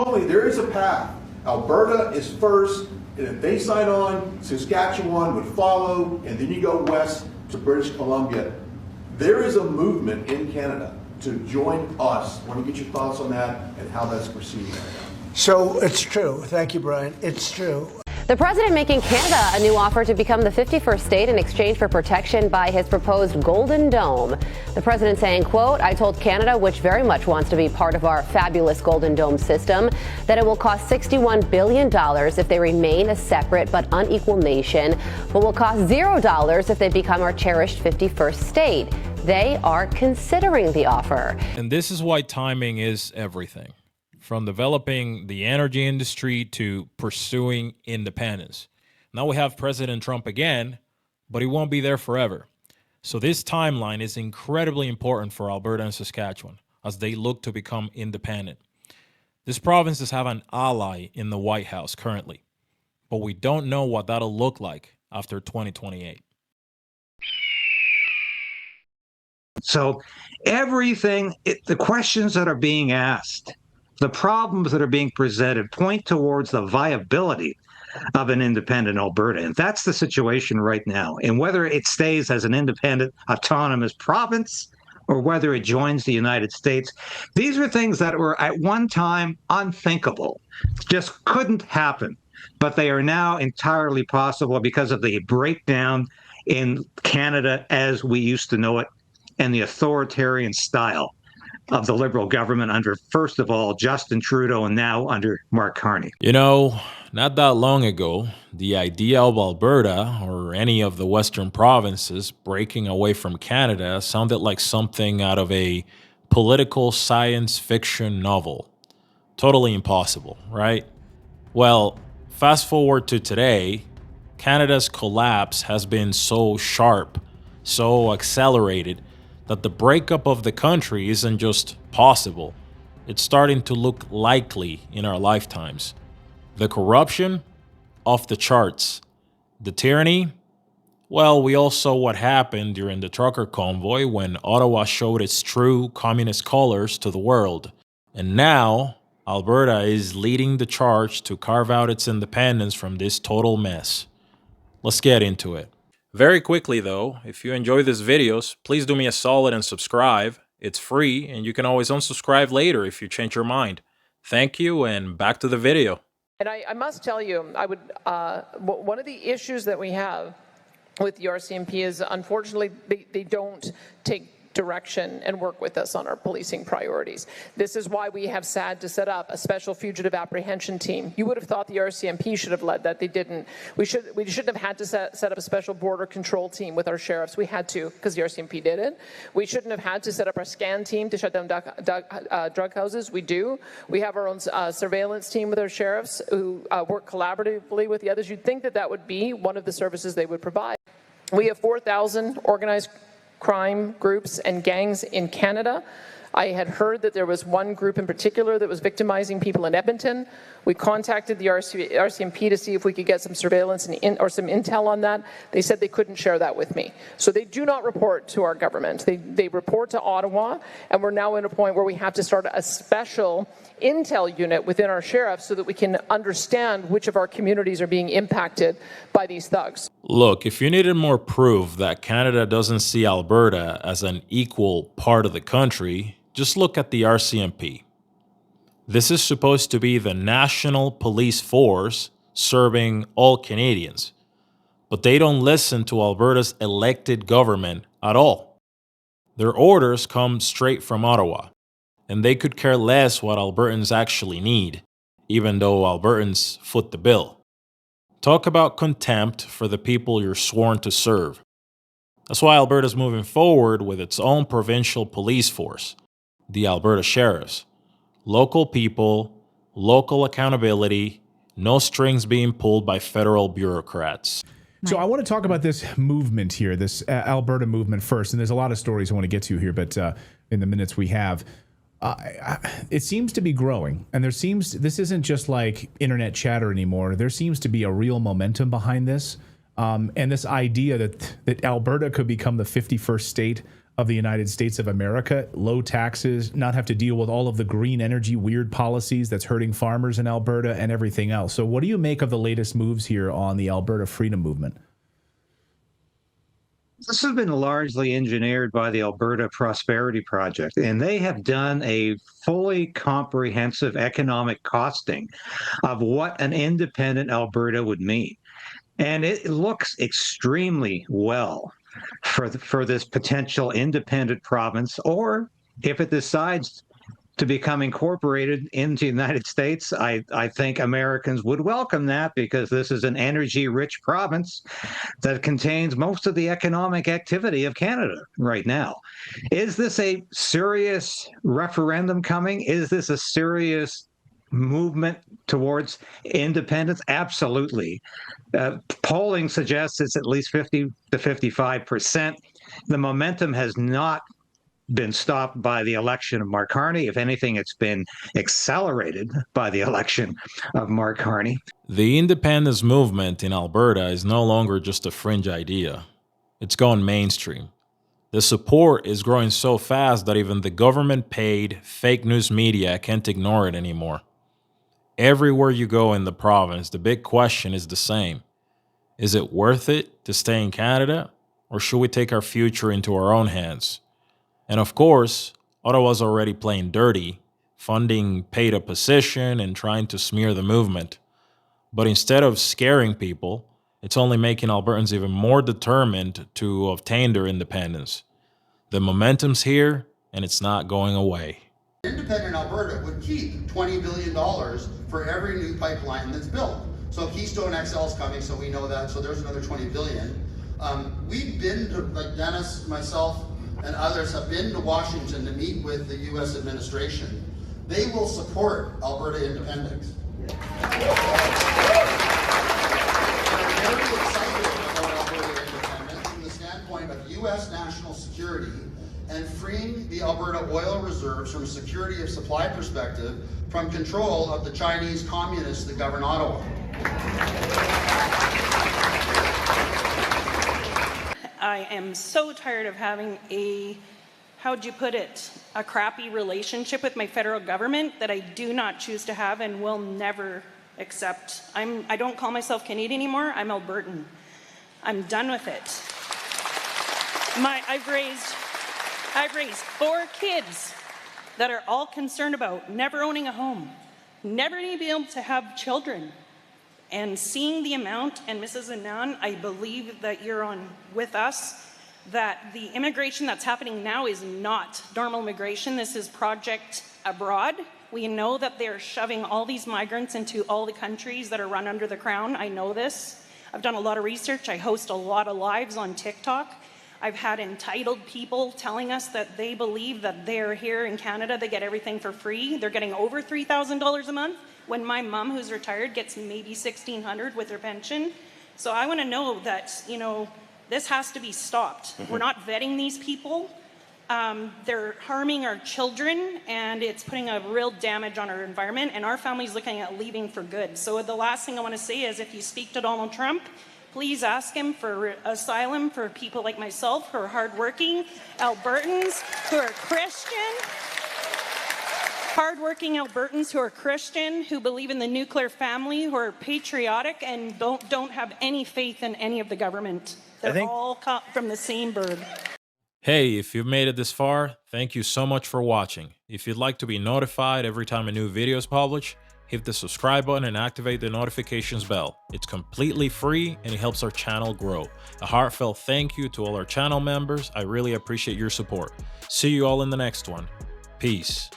told me there is a path. Alberta is first, and if they sign on, Saskatchewan would follow, and then you go west to British Columbia. There is a movement in Canada to join us. I want to get your thoughts on that and how that's proceeding right now. So it's true. Thank you, Brian. It's true. The president making Canada a new offer to become the 51st state in exchange for protection by his proposed Golden Dome. The president saying, quote, I told Canada, which very much wants to be part of our fabulous Golden Dome system, that it will cost $61 billion if they remain a separate but unequal nation, but will cost $0 if they become our cherished 51st state. They are considering the offer. And this is why timing is everything. From developing the energy industry to pursuing independence. Now we have President Trump again, but he won't be there forever. So this timeline is incredibly important for Alberta and Saskatchewan as they look to become independent. These provinces have an ally in the White House currently, but we don't know what that'll look like after 2028. So everything, the questions that are being asked, the problems that are being presented point towards the viability of an independent Alberta. And that's the situation right now. And whether it stays as an independent, autonomous province or whether it joins the United States, these are things that were at one time unthinkable, just couldn't happen. But they are now entirely possible because of the breakdown in Canada as we used to know it and the authoritarian style of the Liberal government under, first of all, Justin Trudeau, and now under Mark Carney. You know, not that long ago, the idea of Alberta or any of the Western provinces breaking away from Canada sounded like something out of a political science fiction novel. Totally impossible, right? Well, fast forward to today, Canada's collapse has been so sharp, so accelerated, that the breakup of the country isn't just possible. It's starting to look likely in our lifetimes. The corruption? Off the charts. The tyranny? Well, we all saw what happened during the trucker convoy when Ottawa showed its true communist colors to the world. And now, Alberta is leading the charge to carve out its independence from this total mess. Let's get into it. Very quickly though, if you enjoy these videos, please do me a solid and subscribe. It's free and you can always unsubscribe later if you change your mind. Thank you, and back to the video. And I must tell you, one of the issues that we have with the RCMP is unfortunately they don't take direction and work with us on our policing priorities. This is why we have sad to set up a special fugitive apprehension team. You would have thought the RCMP should have led that. They didn't. We shouldn't have had to set up a special border control team with our sheriffs. We had to because the RCMP did it. We shouldn't have had to set up our scan team to shut down drug houses. We do. We have our own surveillance team with our sheriffs who work collaboratively with the others. You'd think that that would be one of the services they would provide. We have 4,000 organized crime groups and gangs in Canada. I had heard that there was one group in particular that was victimizing people in Edmonton. We contacted the RCMP to see if we could get some surveillance or some intel on that. They said they couldn't share that with me. So they do not report to our government. They report to Ottawa, and we're now in a point where we have to start a special intel unit within our sheriffs so that we can understand which of our communities are being impacted by these thugs. Look, if you needed more proof that Canada doesn't see Alberta as an equal part of the country, just look at the RCMP. This is supposed to be the national police force serving all Canadians, but they don't listen to Alberta's elected government at all. Their orders come straight from Ottawa, and they could care less what Albertans actually need, even though Albertans foot the bill. Talk about contempt for the people you're sworn to serve. That's why Alberta's moving forward with its own provincial police force, the Alberta Sheriffs. Local people, local accountability, no strings being pulled by federal bureaucrats. So I want to talk about this movement here, this Alberta movement first, and there's a lot of stories I want to get to here, but in the minutes we have, it seems to be growing, and this isn't just like internet chatter anymore. There seems to be a real momentum behind this, and this idea that Alberta could become the 51st state of the United States of America, low taxes, not have to deal with all of the green energy weird policies that's hurting farmers in Alberta and everything else. So what do you make of the latest moves here on the Alberta Freedom Movement? This has been largely engineered by the Alberta Prosperity Project, and they have done a fully comprehensive economic costing of what an independent Alberta would mean. And it looks extremely well for this potential independent province, or if it decides to become incorporated into the United States, I think Americans would welcome that, because this is an energy-rich province that contains most of the economic activity of Canada right now. Is this a serious referendum coming? Is this a serious movement towards independence? Absolutely. Polling suggests it's at least 50 to 55%. The momentum has not been stopped by the election of Mark Carney. If anything, it's been accelerated by the election of Mark Carney. The independence movement in Alberta is no longer just a fringe idea. It's gone mainstream. The support is growing so fast that even the government-paid fake news media can't ignore it anymore. Everywhere you go in the province, the big question is the same. Is it worth it to stay in Canada, or should we take our future into our own hands? And of course, Ottawa's already playing dirty, funding paid opposition and trying to smear the movement. But instead of scaring people, it's only making Albertans even more determined to obtain their independence. The momentum's here, and it's not going away. Independent Alberta would keep $20 billion for every new pipeline that's built. So Keystone XL is coming, so we know that, so there's another $20 billion. We've been to, like Dennis, myself, and others have been to Washington to meet with the U.S. administration. They will support Alberta independence. They're very excited about Alberta independence from the standpoint of U.S. national security and freeing the Alberta oil reserves from a security of supply perspective from control of the Chinese communists that govern Ottawa. I am so tired of having how'd you put it, a crappy relationship with my federal government that I do not choose to have and will never accept. I don't call myself Canadian anymore, I'm Albertan. I'm done with it. I've raised 4 kids that are all concerned about never owning a home, never being able to have children. And seeing the amount, and Mrs. Anand, I believe that you're on with us, that the immigration that's happening now is not normal immigration. This is Project Abroad. We know that they're shoving all these migrants into all the countries that are run under the crown. I know this. I've done a lot of research. I host a lot of lives on TikTok. I've had entitled people telling us that they believe that they're here in Canada, they get everything for free. They're getting over $3,000 a month, when my mom, who's retired, gets maybe $1,600 with her pension. So I want to know that, this has to be stopped. We're not vetting these people. They're harming our children, and it's putting a real damage on our environment, and our family's looking at leaving for good. So the last thing I want to say is, if you speak to Donald Trump, please ask him for asylum for people like myself who are hardworking Albertans who are Christian. Hardworking Albertans who are Christian, who believe in the nuclear family, who are patriotic, and don't have any faith in any of the government. They're all cut from the same bird. Hey, if you've made it this far, thank you so much for watching. If you'd like to be notified every time a new video is published, hit the subscribe button and activate the notifications bell. It's completely free and it helps our channel grow. A heartfelt thank you to all our channel members. I really appreciate your support. See you all in the next one. Peace.